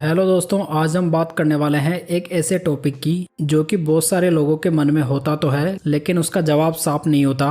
Hello दोस्तों, आज हम बात करने वाले हैं एक ऐसे टॉपिक की जो कि बहुत सारे लोगों के मन में होता तो है लेकिन उसका जवाब साफ नहीं होता।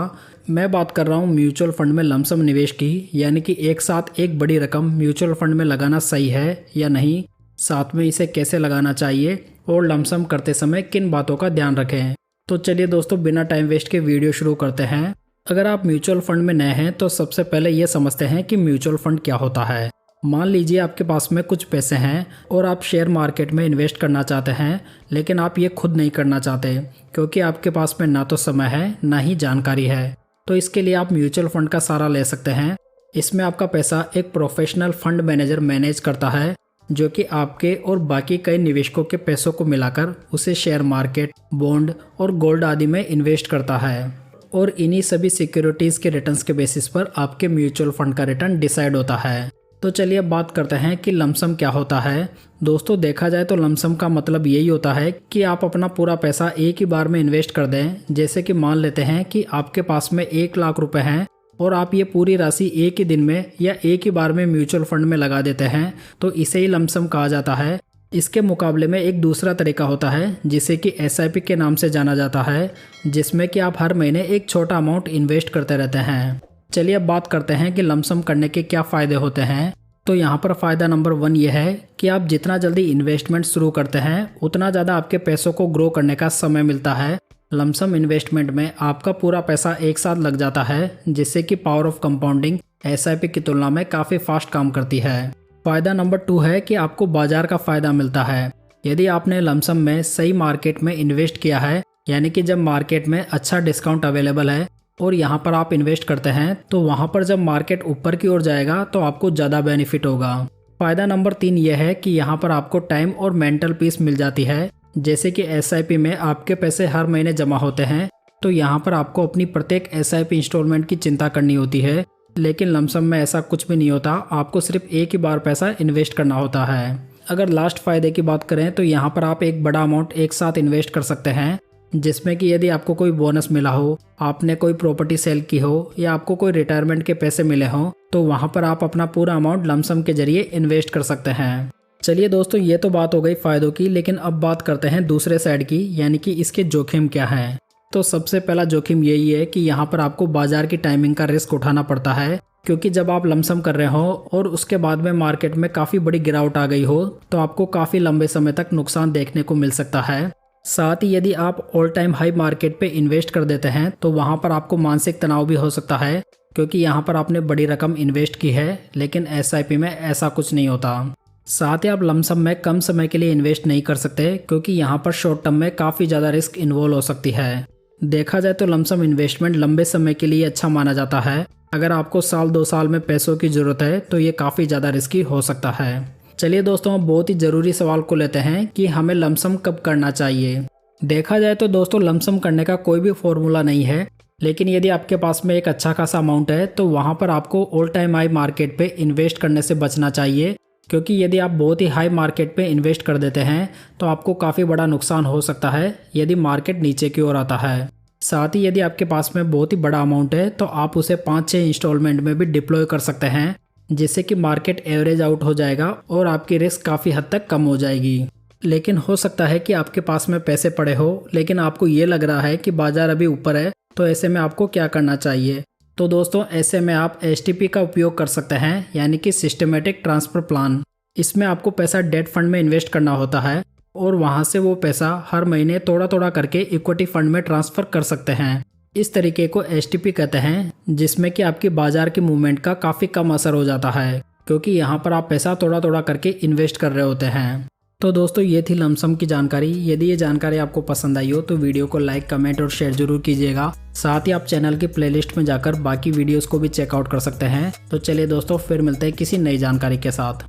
मैं बात कर रहा हूँ म्यूचुअल फंड में लमसम निवेश की, यानी कि एक साथ एक बड़ी रकम म्यूचुअल फंड में लगाना सही है या नहीं, साथ में इसे कैसे लगाना चाहिए और लमसम करते समय किन बातों का ध्यान रखें। तो चलिए दोस्तों, बिना टाइम वेस्ट के वीडियो शुरू करते हैं। अगर आप म्यूचुअल फंड में नए हैं तो सबसे पहले ये समझते हैं कि म्यूचुअल फंड क्या होता है। मान लीजिए आपके पास में कुछ पैसे हैं और आप शेयर मार्केट में इन्वेस्ट करना चाहते हैं, लेकिन आप ये खुद नहीं करना चाहते क्योंकि आपके पास में ना तो समय है ना ही जानकारी है। तो इसके लिए आप म्यूचुअल फंड का सहारा ले सकते हैं। इसमें आपका पैसा एक प्रोफेशनल फंड मैनेजर मैनेज करता है जो कि आपके और बाकी कई निवेशकों के पैसों को मिलाकर उसे शेयर मार्केट, बॉन्ड और गोल्ड आदि में इन्वेस्ट करता है और इन्हीं सभी सिक्योरिटीज़ के रिटर्न्स के बेसिस पर आपके म्यूचुअल फंड का रिटर्न डिसाइड होता है। तो चलिए अब बात करते हैं कि लमसम क्या होता है। दोस्तों, देखा जाए तो लमसम का मतलब यही होता है कि आप अपना पूरा पैसा एक ही बार में इन्वेस्ट कर दें। जैसे कि मान लेते हैं कि आपके पास में 1,00,000 रुपए हैं और आप ये पूरी राशि एक ही दिन में या एक ही बार में म्यूचुअल फंड में लगा देते हैं, तो इसे ही लमसम कहा जाता है। इसके मुकाबले में एक दूसरा तरीका होता है जिसे कि SIP के नाम से जाना जाता है, जिसमें कि आप हर महीने एक छोटा अमाउंट इन्वेस्ट करते रहते हैं। चलिए अब बात करते हैं कि लमसम करने के क्या फ़ायदे होते हैं। तो यहाँ पर फ़ायदा नंबर 1 ये है कि आप जितना जल्दी इन्वेस्टमेंट शुरू करते हैं उतना ज़्यादा आपके पैसों को ग्रो करने का समय मिलता है। लमसम इन्वेस्टमेंट में आपका पूरा पैसा एक साथ लग जाता है, जिससे कि पावर ऑफ कंपाउंडिंग SIP की तुलना में काफ़ी फास्ट काम करती है। फ़ायदा नंबर 2 है कि आपको बाजार का फ़ायदा मिलता है। यदि आपने लमसम में सही मार्केट में इन्वेस्ट किया है, यानी कि जब मार्केट में अच्छा डिस्काउंट अवेलेबल है और यहाँ पर आप इन्वेस्ट करते हैं, तो वहाँ पर जब मार्केट ऊपर की ओर जाएगा तो आपको ज़्यादा बेनिफिट होगा। फ़ायदा नंबर 3 यह है कि यहाँ पर आपको टाइम और मेंटल पीस मिल जाती है। जैसे कि SIP में आपके पैसे हर महीने जमा होते हैं, तो यहाँ पर आपको अपनी प्रत्येक SIP इंस्टॉलमेंट की चिंता करनी होती है, लेकिन लमसम में ऐसा कुछ भी नहीं होता। आपको सिर्फ एक ही बार पैसा इन्वेस्ट करना होता है। अगर लास्ट फ़ायदे की बात करें तो यहाँ पर आप एक बड़ा अमाउंट एक साथ इन्वेस्ट कर सकते हैं, जिसमें कि यदि आपको कोई बोनस मिला हो, आपने कोई प्रॉपर्टी सेल की हो या आपको कोई रिटायरमेंट के पैसे मिले हों, तो वहां पर आप अपना पूरा अमाउंट लमसम के जरिए इन्वेस्ट कर सकते हैं। चलिए दोस्तों, ये तो बात हो गई फ़ायदों की, लेकिन अब बात करते हैं दूसरे साइड की, यानी कि इसके जोखिम क्या हैं। तो सबसे पहला जोखिम यही है कि यहाँ पर आपको बाजार की टाइमिंग का रिस्क उठाना पड़ता है, क्योंकि जब आप लमसम कर रहे हो और उसके बाद में मार्केट में काफ़ी बड़ी गिरावट आ गई हो, तो आपको काफ़ी लंबे समय तक नुकसान देखने को मिल सकता है। साथ ही यदि आप ऑल टाइम हाई मार्केट पे इन्वेस्ट कर देते हैं तो वहाँ पर आपको मानसिक तनाव भी हो सकता है, क्योंकि यहाँ पर आपने बड़ी रकम इन्वेस्ट की है, लेकिन SIP में ऐसा कुछ नहीं होता। साथ ही आप लमसम में कम समय के लिए इन्वेस्ट नहीं कर सकते, क्योंकि यहाँ पर शॉर्ट टर्म में काफ़ी ज़्यादा रिस्क इन्वॉल्व हो सकती है। देखा जाए तो लमसम इन्वेस्टमेंट लंबे समय के लिए अच्छा माना जाता है। अगर आपको साल 2 साल में पैसों की ज़रूरत है तो ये काफ़ी ज़्यादा रिस्की हो सकता है। चलिए दोस्तों, अब बहुत ही ज़रूरी सवाल को लेते हैं कि हमें लमसम कब करना चाहिए। देखा जाए तो दोस्तों, लमसम करने का कोई भी फॉर्मूला नहीं है, लेकिन यदि आपके पास में एक अच्छा खासा अमाउंट है तो वहाँ पर आपको ऑल टाइम हाई मार्केट पे इन्वेस्ट करने से बचना चाहिए, क्योंकि यदि आप बहुत ही हाई मार्केट पे इन्वेस्ट कर देते हैं तो आपको काफ़ी बड़ा नुकसान हो सकता है यदि मार्केट नीचे की ओर आता है। साथ ही यदि आपके पास में बहुत ही बड़ा अमाउंट है तो आप उसे 5-6 इंस्टॉलमेंट में भी डिप्लॉय कर सकते हैं, जिससे कि मार्केट एवरेज आउट हो जाएगा और आपकी रिस्क काफ़ी हद तक कम हो जाएगी। लेकिन हो सकता है कि आपके पास में पैसे पड़े हो, लेकिन आपको ये लग रहा है कि बाजार अभी ऊपर है, तो ऐसे में आपको क्या करना चाहिए। तो दोस्तों, ऐसे में आप STP का उपयोग कर सकते हैं, यानी कि सिस्टमेटिक ट्रांसफ़र प्लान। इसमें आपको पैसा डेट फंड में इन्वेस्ट करना होता है और वहाँ से वो पैसा हर महीने थोड़ा थोड़ा करके इक्विटी फंड में ट्रांसफ़र कर सकते हैं। इस तरीके को STP कहते हैं, जिसमें कि आपकी बाजार की मूवमेंट का काफ़ी कम असर हो जाता है, क्योंकि यहाँ पर आप पैसा थोड़ा थोड़ा करके इन्वेस्ट कर रहे होते हैं। तो दोस्तों, ये थी लमसम की जानकारी। यदि ये जानकारी आपको पसंद आई हो तो वीडियो को लाइक, कमेंट और शेयर जरूर कीजिएगा। साथ ही आप चैनल की प्लेलिस्ट में जाकर बाकी वीडियोस को भी चेकआउट कर सकते हैं। तो चलिए दोस्तों, फिर मिलते हैं किसी नई जानकारी के साथ।